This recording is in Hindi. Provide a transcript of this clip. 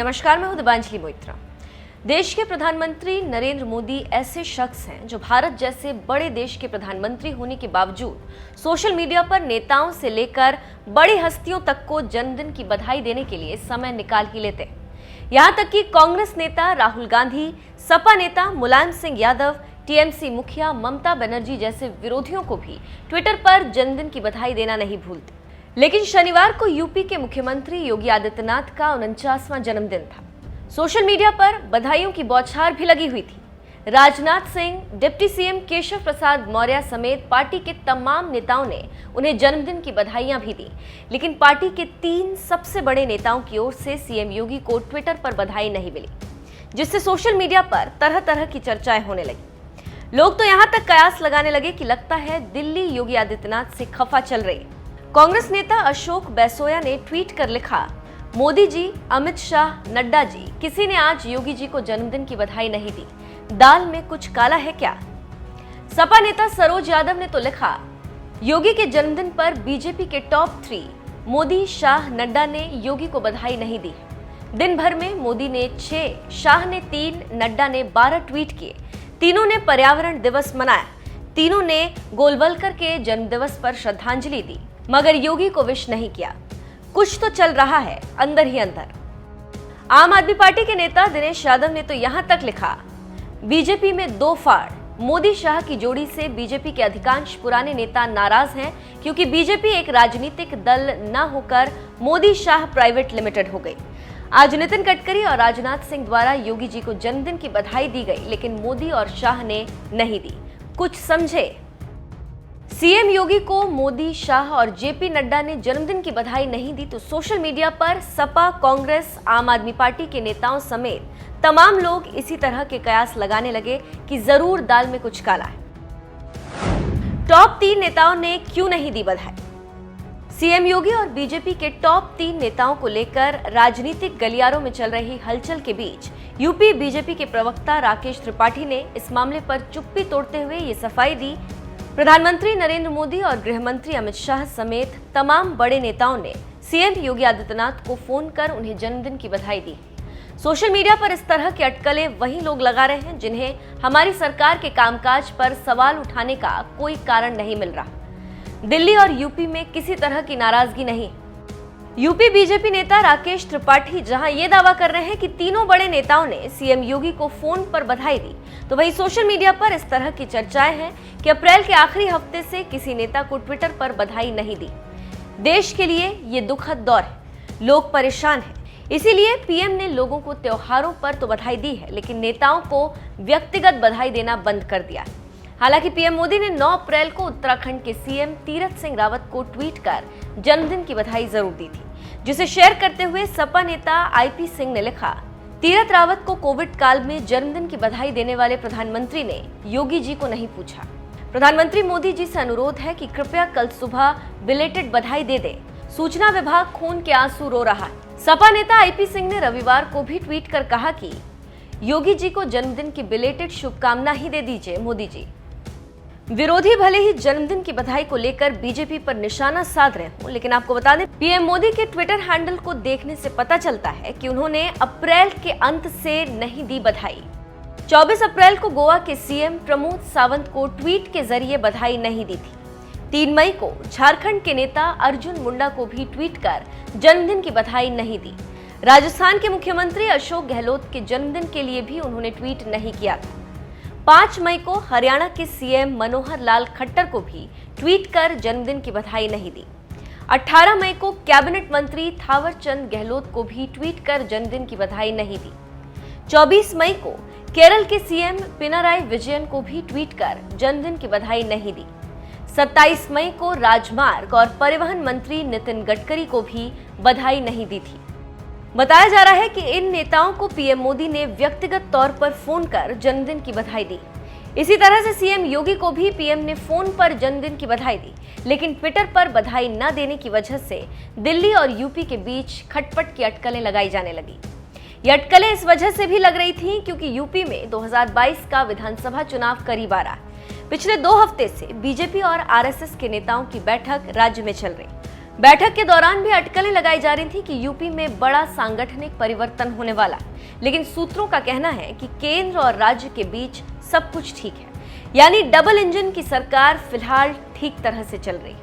नमस्कार, मैं हूं दिबांजलि मोइत्रा। देश के प्रधानमंत्री नरेंद्र मोदी ऐसे शख्स हैं जो भारत जैसे बड़े देश के प्रधानमंत्री होने के बावजूद सोशल मीडिया पर नेताओं से लेकर बड़ी हस्तियों तक को जन्मदिन की बधाई देने के लिए समय निकाल ही लेते हैं। यहां तक कि कांग्रेस नेता राहुल गांधी, सपा नेता मुलायम सिंह यादव, टीएमसी मुखिया ममता बनर्जी जैसे विरोधियों को भी ट्विटर पर जन्मदिन की बधाई देना नहीं भूलते। लेकिन शनिवार को यूपी के मुख्यमंत्री योगी आदित्यनाथ का 49वां जन्मदिन था। सोशल मीडिया पर बधाइयों की बौछार भी लगी हुई थी। राजनाथ सिंह, डिप्टी सीएम केशव प्रसाद मौर्य समेत पार्टी के तमाम नेताओं ने उन्हें जन्मदिन की बधाइयां भी दी। लेकिन पार्टी के 3 सबसे बड़े नेताओं की ओर से सीएम योगी को ट्विटर पर बधाई नहीं मिली, जिससे सोशल मीडिया पर तरह तरह की चर्चाएं होने लगी। लोग तो यहां तक कयास लगाने लगे कि लगता है दिल्ली योगी आदित्यनाथ से खफा चल रही है। कांग्रेस नेता अशोक बैसोया ने ट्वीट कर लिखा, मोदी जी, अमित शाह, नड्डा जी, किसी ने आज योगी जी को जन्मदिन की बधाई नहीं दी। दाल में कुछ काला है क्या? सपा नेता सरोज यादव ने तो लिखा, योगी के जन्मदिन पर बीजेपी के टॉप 3 मोदी, शाह, नड्डा ने योगी को बधाई नहीं दी। दिन भर में मोदी ने 6, शाह ने 3, नड्डा ने 12 ट्वीट किए। तीनों ने पर्यावरण दिवस मनाया। तीनों ने गोलवलकर के जन्मदिवस पर श्रद्धांजलि दी, मगर योगी को विश नहीं किया। कुछ तो चल रहा है अंदर ही अंदर। आम आदमी पार्टी के नेता दिनेश यादव ने तो यहां तक लिखा, बीजेपी में 2 फाड़। मोदी शाह की जोड़ी से बीजेपी के अधिकांश पुराने नेता नाराज हैं, क्योंकि बीजेपी एक राजनीतिक दल न होकर मोदी शाह प्राइवेट लिमिटेड हो गई। आज नितिन गडकरी और राजनाथ सिंह द्वारा योगी जी को जन्मदिन की बधाई दी गई, लेकिन मोदी और शाह ने नहीं दी। कुछ समझे? सीएम योगी को मोदी, शाह और जेपी नड्डा ने जन्मदिन की बधाई नहीं दी तो सोशल मीडिया पर सपा, कांग्रेस, आम आदमी पार्टी के नेताओं समेत तमाम लोग इसी तरह के कयास लगाने लगे कि जरूर दाल में कुछ काला है। टॉप 3 नेताओं ने क्यों नहीं दी बधाई? सीएम योगी और बीजेपी के टॉप 3 नेताओं को लेकर राजनीतिक गलियारों में चल रही हलचल के बीच यूपी बीजेपी के प्रवक्ता राकेश त्रिपाठी ने इस मामले पर चुप्पी तोड़ते हुए ये सफाई दी। प्रधानमंत्री नरेंद्र मोदी और गृह मंत्री अमित शाह समेत तमाम बड़े नेताओं ने सीएम योगी आदित्यनाथ को फोन कर उन्हें जन्मदिन की बधाई दी। सोशल मीडिया पर इस तरह की अटकलें वही लोग लगा रहे हैं जिन्हें हमारी सरकार के कामकाज पर सवाल उठाने का कोई कारण नहीं मिल रहा। दिल्ली और यूपी में किसी तरह की नाराजगी नहीं। यूपी बीजेपी नेता राकेश त्रिपाठी जहां ये दावा कर रहे हैं कि तीनों बड़े नेताओं ने सीएम योगी को फोन पर बधाई दी, तो वहीं सोशल मीडिया पर इस तरह की चर्चाएं हैं कि अप्रैल के आखिरी हफ्ते से किसी नेता को ट्विटर पर बधाई नहीं दी। देश के लिए ये दुखद दौर है, लोग परेशान हैं, इसीलिए पीएम ने लोगों को त्योहारों पर तो बधाई दी है, लेकिन नेताओं को व्यक्तिगत बधाई देना बंद कर दिया। हालांकि पीएम मोदी ने 9 अप्रैल को उत्तराखंड के सीएम तीरथ सिंह रावत को ट्वीट कर जन्मदिन की बधाई जरूर दी थी, जिसे शेयर करते हुए सपा नेता आईपी सिंह ने लिखा, तीरथ रावत को कोविड काल में जन्मदिन की बधाई देने वाले प्रधानमंत्री ने योगी जी को नहीं पूछा। प्रधानमंत्री मोदी जी से अनुरोध है कि कृपया कल सुबह बिलेटेड बधाई दे दें। सूचना विभाग खून के आंसू रो रहा है। सपा नेता आईपी सिंह ने रविवार को भी ट्वीट कर कहा कि योगी जी को जन्मदिन की बिलेटेड शुभकामना ही दे दीजिए मोदी जी। विरोधी भले ही जन्मदिन की बधाई को लेकर बीजेपी पर निशाना साध रहे हों, लेकिन आपको बता दें, पीएम मोदी के ट्विटर हैंडल को देखने से पता चलता है कि उन्होंने अप्रैल के अंत से नहीं दी बधाई। 24 अप्रैल को गोवा के सीएम प्रमोद सावंत को ट्वीट के जरिए बधाई नहीं दी थी। 3 मई को झारखंड के नेता अर्जुन मुंडा को भी ट्वीट कर जन्मदिन की बधाई नहीं दी। राजस्थान के मुख्यमंत्री अशोक गहलोत के जन्मदिन के लिए भी उन्होंने ट्वीट नहीं किया था। 5 मई को हरियाणा के सीएम मनोहर लाल खट्टर को भी ट्वीट कर जन्मदिन की बधाई नहीं दी। 18 मई को कैबिनेट मंत्री थावरचंद गहलोत को भी ट्वीट कर जन्मदिन की बधाई नहीं दी। 24 मई को केरल के सीएम पिनाराई विजयन को भी ट्वीट कर जन्मदिन की बधाई नहीं दी। 27 मई को राजमार्ग और परिवहन मंत्री नितिन गडकरी को भी बधाई नहीं दी थी। बताया जा रहा है कि इन नेताओं को पीएम मोदी ने व्यक्तिगत तौर पर फोन कर जन्मदिन की बधाई दी। इसी तरह से सीएम योगी को भी पीएम ने फोन पर जन्मदिन की बधाई दी, लेकिन ट्विटर पर बधाई न देने की वजह से दिल्ली और यूपी के बीच खटपट की अटकलें लगाई जाने लगी। ये अटकलें इस वजह से भी लग रही थीं क्योंकि यूपी में 2022 का विधानसभा चुनाव करीब आ रहा है। पिछले 2 हफ्ते से बीजेपी और आरएसएस के नेताओं की बैठक राज्य में चल रही। बैठक के दौरान भी अटकलें लगाई जा रही थी कि यूपी में बड़ा सांगठनिक परिवर्तन होने वाला, लेकिन सूत्रों का कहना है कि केंद्र और राज्य के बीच सब कुछ ठीक है, यानी डबल इंजन की सरकार फिलहाल ठीक तरह से चल रही।